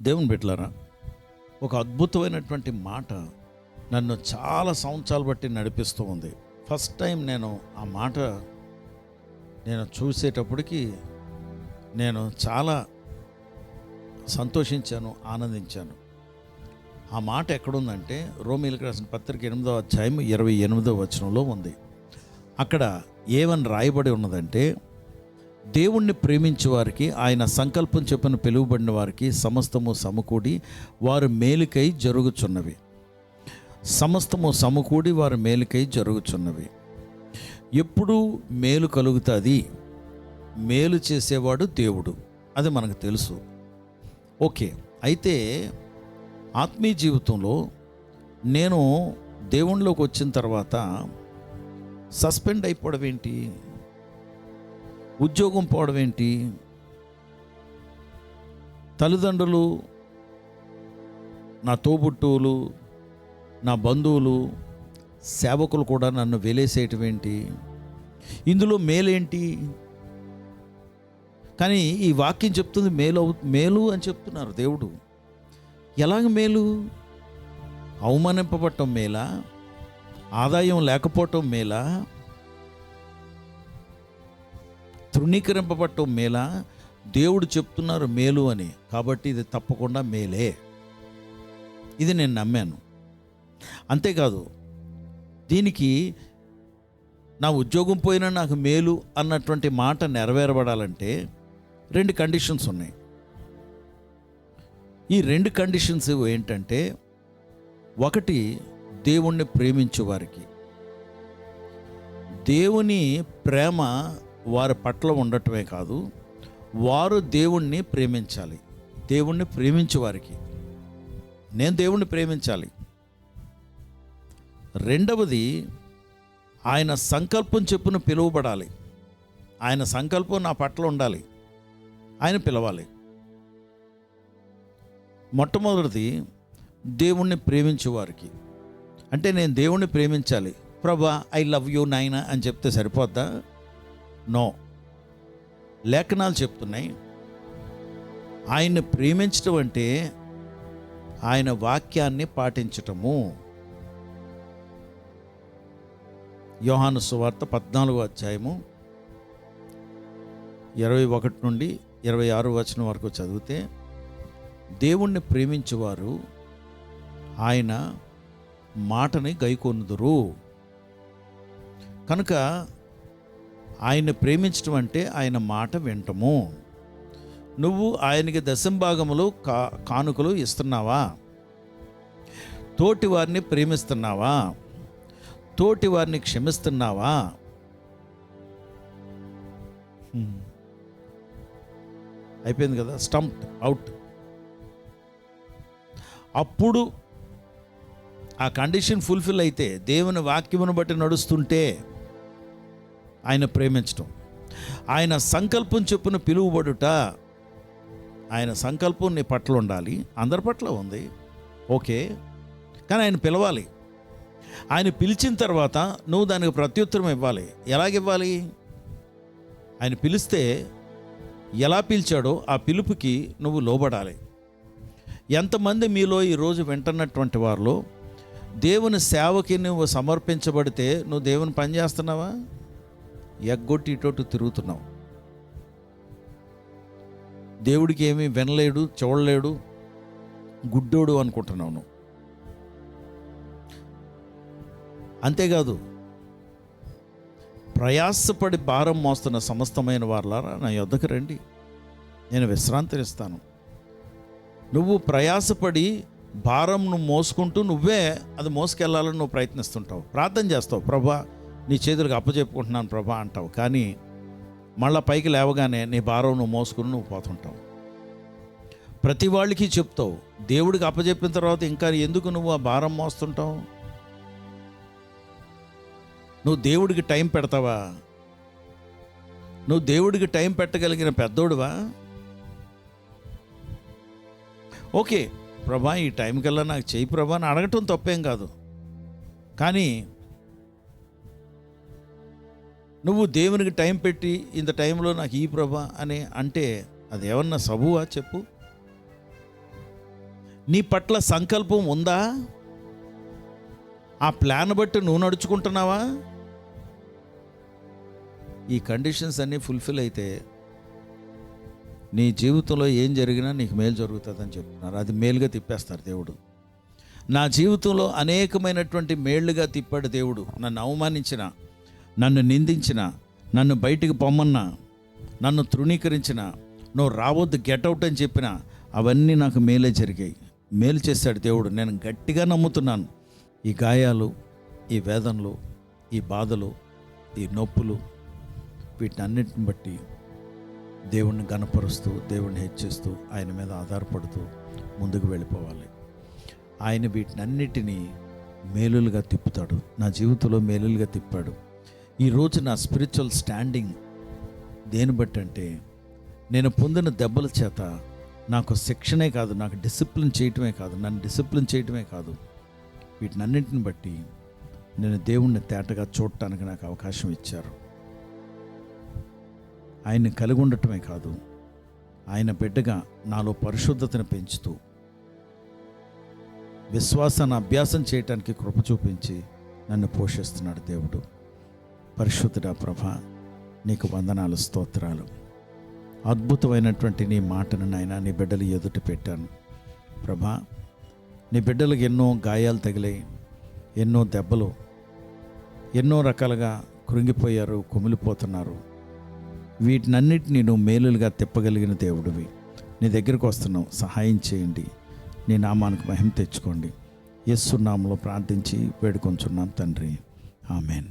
దేవుని బిడ్డలారా, ఒక అద్భుతమైనటువంటి మాట నన్ను చాలా సంవత్సరాలు బట్టి నడిపిస్తూ ఉంది. ఫస్ట్ టైం నేను ఆ మాట చూసేటప్పటికి నేను చాలా సంతోషించాను, ఆనందించాను. ఆ మాట ఎక్కడుందంటే రోమీయులకు రాసిన పత్రిక 8వ అధ్యాయం 28వ వచనంలో ఉంది. అక్కడ ఏమని రాయబడి ఉన్నదంటే, దేవుణ్ణి ప్రేమించే వారికి, ఆయన సంకల్పం చొప్పున పిలువబడిన వారికి సమస్తము సమకూడి వారు మేలుకై జరుగుచున్నవి. సమస్తము సమకూడి వారు మేలుకై జరుగుచున్నవి. ఎప్పుడు మేలు కలుగుతుంది? మేలు చేసేవాడు దేవుడు, అది మనకు తెలుసు. ఓకే, అయితే ఆత్మీయ జీవితంలో నేను దేవునిలోకి వచ్చిన తర్వాత సస్పెండ్ అయిపోవడం ఏంటి? ఉద్యోగం పోవడం ఏంటి? తల్లిదండ్రులు, నా తోబుట్టువులు, నా బంధువులు, సేవకులు కూడా నన్ను వెలేసేయటం ఏంటి? ఇందులో మేలేంటి? కానీ ఈ వాక్యం చెప్తుంది మేలు అని చెప్తున్నారు. దేవుడు ఎలాగ మేలు? అవమానింపబడటం మేలా? ఆదాయం లేకపోవటం మేలా? తృణీకరింపబడటం మేలా? దేవుడు చెప్తున్నారు మేలు అని, కాబట్టి ఇది తప్పకుండా మేలే. ఇది నేను నమ్మాను. అంతేకాదు, దీనికి నా ఉద్యోగం పోయినా నాకు మేలు అన్నటువంటి మాట నెరవేరబడాలంటే 2 కండిషన్స్ ఉన్నాయి. ఈ 2 కండిషన్స్ ఏంటంటే, ఒకటి దేవుణ్ణి ప్రేమించే వారికి, దేవుని ప్రేమ వారి పట్ల ఉండటమే కాదు, వారు దేవుణ్ణి ప్రేమించాలి. దేవుణ్ణి ప్రేమించే వారికి నేను దేవుణ్ణి ప్రేమించాలి. రెండవది, ఆయన సంకల్పం చెప్పున పిలువబడాలి. ఆయన సంకల్పం నా పట్ల ఉండాలి, ఆయన పిలవాలి. మొట్టమొదటిది దేవుణ్ణి ప్రేమించే వారికి. అంటే నేను దేవుణ్ణి ప్రేమించాలి. ప్రభా ఐ లవ్ యూ నాయనా అని చెప్తే సరిపోద్దా? నో. లేఖనాలు చెప్తున్నాయి, ఆయన్ని ప్రేమించడం అంటే ఆయన వాక్యాన్ని పాటించటము. యోహాను సువార్త 14వ అధ్యాయము 21 నుండి 26 వచనం వరకు చదివితే, దేవుణ్ణి ప్రేమించేవారు ఆయన మాటని గైకొనుదురు. కనుక ఆయన్ని ప్రేమించడం అంటే ఆయన మాట వింటము. నువ్వు ఆయనకి దశంభాగములు కానుకలు ఇస్తున్నావా? తోటి వారిని ప్రేమిస్తున్నావా? తోటి వారిని క్షమిస్తున్నావా? అయిపోయింది కదా, స్టంప్డ్ అవుట్. అప్పుడు ఆ కండిషన్ ఫుల్ఫిల్ అయితే, దేవుని వాక్యమును బట్టి నడుస్తుంటే ఆయన ప్రేమించటం, ఆయన సంకల్పం చొప్పున పిలువబడుట. ఆయన సంకల్పం నీ పట్ల ఉండాలి, అందరి పట్ల ఉంది, ఓకే. కానీ ఆయన పిలవాలి. ఆయన పిలిచిన తర్వాత నువ్వు దానికి ప్రత్యుత్తరం ఇవ్వాలి. ఎలాగివ్వాలి? ఆయన పిలిస్తే ఎలా పిలిచాడో ఆ పిలుపుకి నువ్వు లోబడాలి. ఎంతమంది మీలో ఈరోజు వింటున్నటువంటి వారిలో దేవుని సేవకి నువ్వు సమర్పించబడితే నువ్వు దేవుని పని చేస్తున్నావా? ఎగ్గొట్టి ఇటోటు తిరుగుతున్నావు. దేవుడికి ఏమీ వినలేడు, చూడలేడు, గుడ్డోడు అనుకుంటున్నావు నువ్వు. అంతేకాదు, ప్రయాసపడి భారం మోస్తున్న సమస్తమైన వారలారా నా యొద్దకు రండి, నేను విశ్రాంతినిస్తాను. నువ్వు ప్రయాసపడి భారంను మోసుకుంటూ నువ్వే అది మోసుకెళ్ళాలని నువ్వు ప్రయత్నిస్తుంటావు, ప్రార్థన చేస్తావు, ప్రభా నీ చేతులకు అప్పచెప్పుకుంటున్నాను ప్రభా అంటావు. కానీ మళ్ళా పైకి లేవగానే నీ భారం నువ్వు మోసుకుని నువ్వు పోతుంటావు. ప్రతి వాళ్ళకి చెప్తావు, దేవుడికి అప్పచెప్పిన తర్వాత ఇంకా ఎందుకు నువ్వు ఆ భారం మోస్తుంటావు? నువ్వు దేవుడికి టైం పెడతావా? నువ్వు దేవుడికి టైం పెట్టగలిగిన పెద్దోడువా? ఓకే ప్రభా ఈ టైంకల్లా నాకు చెయ్యి ప్రభా అని అడగటం తప్పేం కాదు. కానీ నువ్వు దేవునికి టైం పెట్టి ఇంత టైంలో నాకు ఈ ప్రభా అని అంటే అదేమన్నా సబువా చెప్పు? నీ పట్ల సంకల్పం ఉందా? ఆ ప్లాన్ బట్టి నువ్వు నడుచుకుంటున్నావా? ఈ కండిషన్స్ అన్నీ ఫుల్ఫిల్ అయితే నీ జీవితంలో ఏం జరిగినా నీకు మేలు జరుగుతుందని చెప్తున్నారు. అది మేలుగా తిప్పేస్తారు దేవుడు. నా జీవితంలో అనేకమైనటువంటి మేళ్లుగా తిప్పాడు దేవుడు. నన్ను అవమానించిన, నన్ను నిందించిన, నన్ను బయటికి పొమ్మన్నా, నన్ను తృణీకరించిన, నువ్వు రావద్దు గెట్అవుట్ అని చెప్పిన, అవన్నీ నాకు మేలే జరిగాయి. మేలు చేశాడు దేవుడు. నేను గట్టిగా నమ్ముతున్నాను. ఈ గాయాలు, ఈ వేదనలు, ఈ బాధలు, ఈ నొప్పులు, వీటన్నిటిని బట్టి దేవుణ్ణి గణపరుస్తూ, దేవుణ్ణి హెచ్చిస్తూ, ఆయన మీద ఆధారపడుతూ ముందుకు వెళ్ళిపోవాలి. ఆయన వీటినన్నిటినీ మేలులుగా తిప్పుతాడు. నా జీవితంలో మేలులుగా తిప్పాడు. ఈరోజు నా స్పిరిచువల్ స్టాండింగ్ దేని బట్టి అంటే, నేను పొందిన దెబ్బల చేత నాకు శిక్షణే కాదు, నాకు డిసిప్లిన్ చేయటమే కాదు, నన్ను డిసిప్లిన్ చేయటమే కాదు, వీటినన్నింటిని బట్టి నేను దేవుణ్ణి తేటగా చూడటానికి నాకు అవకాశం ఇచ్చారు. ఆయన్ని కలిగి ఉండటమే కాదు, ఆయన బిడ్డగా నాలో పరిశుద్ధతను పెంచుతూ విశ్వాసాన్ని అభ్యాసం చేయటానికి కృప చూపించి నన్ను పోషిస్తున్నాడు దేవుడు. పరిశుద్ధుడా ప్రభా, నీకు వందనాలు, స్తోత్రాలు. అద్భుతమైనటువంటి నీ మాటను నాయనా నీ బిడ్డలు ఎదుట పెట్టాను ప్రభా. నీ బిడ్డలకు ఎన్నో గాయాలు తగిలాయి, ఎన్నో దెబ్బలు, ఎన్నో రకాలుగా కృంగిపోయారు, కుమిలిపోతున్నారు. వీటినన్నిటినీ నువ్వు మేలులుగా తిప్పగలిగిన దేవుడివి. నీ దగ్గరికి వస్తున్నావు, సహాయం చేయండి. నీ నామానికి మహిమ తెచ్చుకోండి. యేసు నామములో ప్రార్థించి వేడుకొంచున్నాం తండ్రి, ఆమెన్.